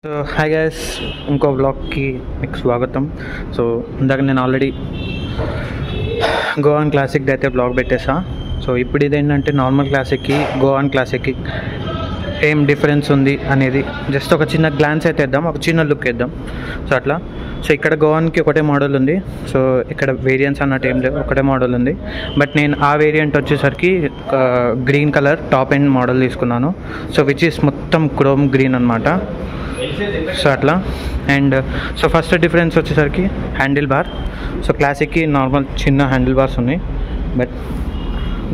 So hi guys, ఇంకో బ్లాగ్కి మీకు స్వాగతం. సో ఇందాక నేను ఆల్రెడీ గోవాన్ క్లాసిక్ది అయితే బ్లాగ్ పెట్టేసా. సో ఇప్పుడు ఇదేంటంటే నార్మల్ క్లాసిక్కి గోవాన్ క్లాసిక్కి ఏం డిఫరెన్స్ ఉంది అనేది జస్ట్ ఒక చిన్న గ్లాన్స్ అయితే వేద్దాం, ఒక చిన్న లుక్ వేద్దాం. సో అట్లా సో ఇక్కడ గోవాన్కి ఒకటే మోడల్ ఉంది. సో ఇక్కడ వేరియంట్స్ అన్నట్టు ఏం లేవు, ఒకటే మోడల్ ఉంది. బట్ నేను ఆ వేరియంట్ వచ్చేసరికి green colour top end model తీసుకున్నాను. సో విచ్ ఈస్ మొత్తం క్రోమ్ గ్రీన్ అనమాట. సో అట్లా అండ్ సో ఫస్ట్ డిఫరెన్స్ వచ్చేసరికి హ్యాండిల్ బార్. సో క్లాసిక్కి నార్మల్ చిన్న హ్యాండిల్ బార్స్ ఉన్నాయి, but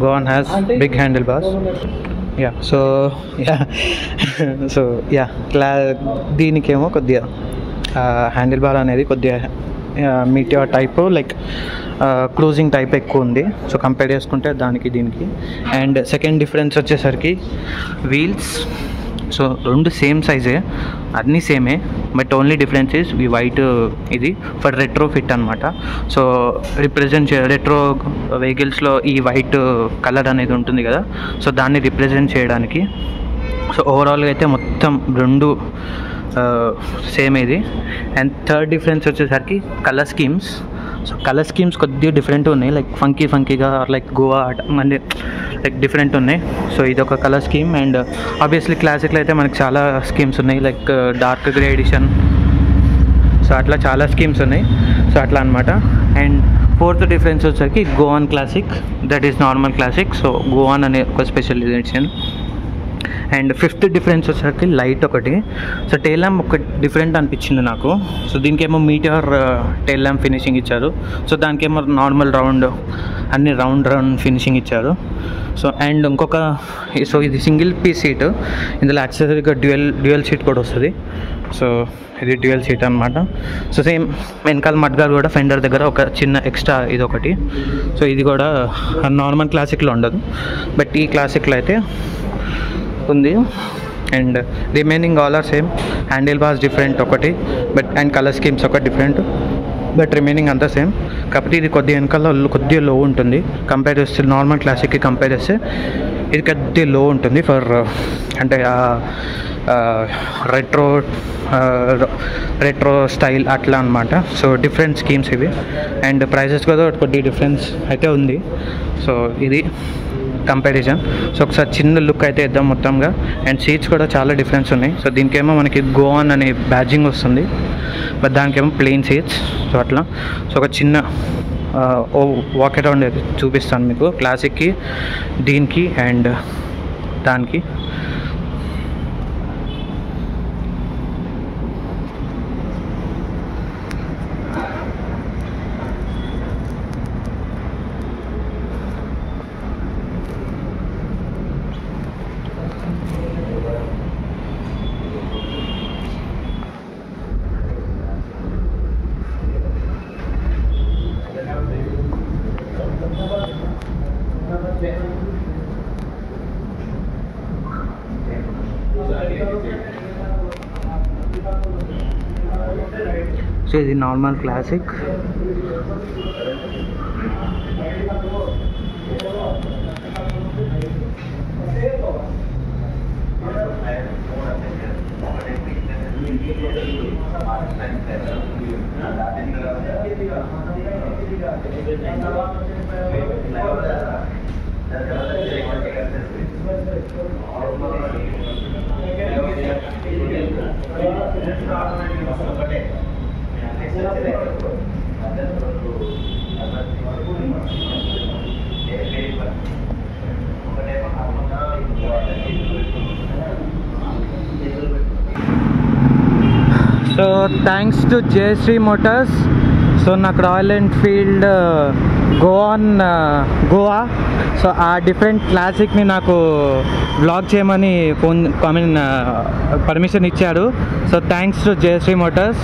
Goan has big handle bars. దీనికేమో కొద్దిగా హ్యాండిల్ బార్ అనేది కొద్దిగా meteor type like cruising type ఎక్కువ ఉంది. సో కంపేర్ చేసుకుంటే దానికి దీనికి. అండ్ సెకండ్ డిఫరెన్స్ వచ్చేసరికి వీల్స్. సో రెండు సేమ్ సైజే, అన్నీ సేమే, బట్ ఓన్లీ డిఫరెన్స్ ఇస్ ఈ వైట్ ఇది ఫర్ రెట్రో ఫిట్ అనమాట. సో రిప్రజెంట్ రెట్రో వెహికల్స్లో ఈ వైట్ కలర్ అనేది ఉంటుంది కదా, సో దాన్ని రిప్రజెంట్ చేయడానికి. సో ఓవరాల్గా అయితే మొత్తం రెండు సేమ్ ఇది. అండ్ థర్డ్ డిఫరెన్స్ వచ్చేసరికి colour schemes. So colour schemes కొద్దిగా డిఫరెంట్ ఉన్నాయి, లైక్ ఫంకీగా లైక్ గోవా అంటే లైక్ డిఫరెంట్ ఉన్నాయి. సో ఇది ఒక కలర్ స్కీమ్. అండ్ ఆబ్వియస్లీ క్లాసిక్లో అయితే మనకి చాలా స్కీమ్స్ ఉన్నాయి, like dark grey edition. So అట్లా చాలా స్కీమ్స్ ఉన్నాయి. సో అట్లా అనమాట. అండ్ ఫోర్త్ డిఫరెన్స్ వచ్చేసరికి Goan classic, that is normal classic. So Goan అనే ఒక special edition. And fifth difference వచ్చేసరికి లైట్ ఒకటి. సో టైల్ ల్యాంప్ ఒక డిఫరెంట్ అనిపించింది నాకు. సో దీనికేమో మీటియర్ టైల్ ల్యాంప్ ఫినిషింగ్ ఇచ్చారు. సో దానికేమో నార్మల్ రౌండ్, అన్ని రౌండ్ ఫినిషింగ్ ఇచ్చారు. సో అండ్ ఇంకొక సో ఇది సింగిల్ పీస్ సీట్, ఇందులో యాక్సెసరీగా డ్యూయల్ సీట్ కూడా వస్తుంది. సో ఇది డ్యూయల్ సీట్ అనమాట. సో సేమ్ వెనకాల మడ్గాలు కూడా ఫెండర్ దగ్గర ఒక చిన్న ఎక్స్ట్రా ఇది ఒకటి. సో ఇది కూడా నార్మల్ క్లాసిక్లో ఉండదు, బట్ ఈ క్లాసిక్లో అయితే ఉంది. And remaining all are same. Handle bars different ఒకటి, బట్ అండ్ కలర్ స్కీమ్స్ ఒకటి డిఫరెంట్, బట్ రిమైనింగ్ అంతా సేమ్. కాకపోతే ఇది కొద్దిగా వెనకాల కొద్దిగా లో ఉంటుంది కంపేర్ చేస్తే, నార్మల్ క్లాసిక్కి కంపేర్ చేస్తే ఇది కొద్దిగా లో ఉంటుంది ఫర్ అంటే రెట్రో స్టైల్ అట్లా అనమాట. సో డిఫరెంట్ స్కీమ్స్ ఇవి. అండ్ ప్రైజెస్ కూడా కొద్దిగా డిఫరెన్స్ అయితే ఉంది. సో ఇది కంపారిజన్. సో ఒకసారి చిన్న లుక్ అయితే ఇద్దాం మొత్తంగా. అండ్ సీట్స్ కూడా చాలా డిఫరెన్స్ ఉన్నాయి. సో దీనికేమో మనకి గోవాన్ అనే బ్యాడ్జింగ్ వస్తుంది, బట్ దానికేమో ప్లెయిన్ సీట్స్. సో అట్లా సో ఒక చిన్న వాక్ అరౌండ్ చూపిస్తాను మీకు క్లాసిక్కి, దీనికి అండ్ దానికి. సో ఇది normal classic. So thanks to Jayashree Motors. So నాకు రాయల్ ఎన్ఫీల్డ్ గోవా సో ఆ డిఫరెంట్ క్లాసిక్ని నాకు బ్లాగ్ చేయమని పర్మిషన్ ఇచ్చాడు. So thanks to Jayashree Motors.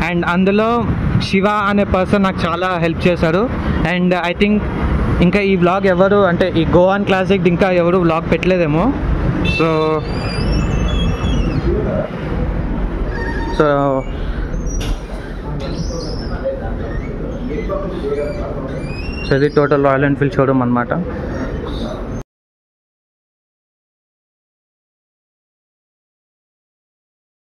And అందులో శివ అనే పర్సన్ నాకు చాలా హెల్ప్ చేశాడు. అండ్ ఐ థింక్ ఇంకా ఈ బ్లాగ్ ఎవరు అంటే ఈ గోవాన్ క్లాసిక్ ఇంకా ఎవరు బ్లాగ్ పెట్టలేదేమో. సో ఇది టోటల్ రాయల్ ఎన్ఫీల్డ్ షోరూమ్ అనమాట.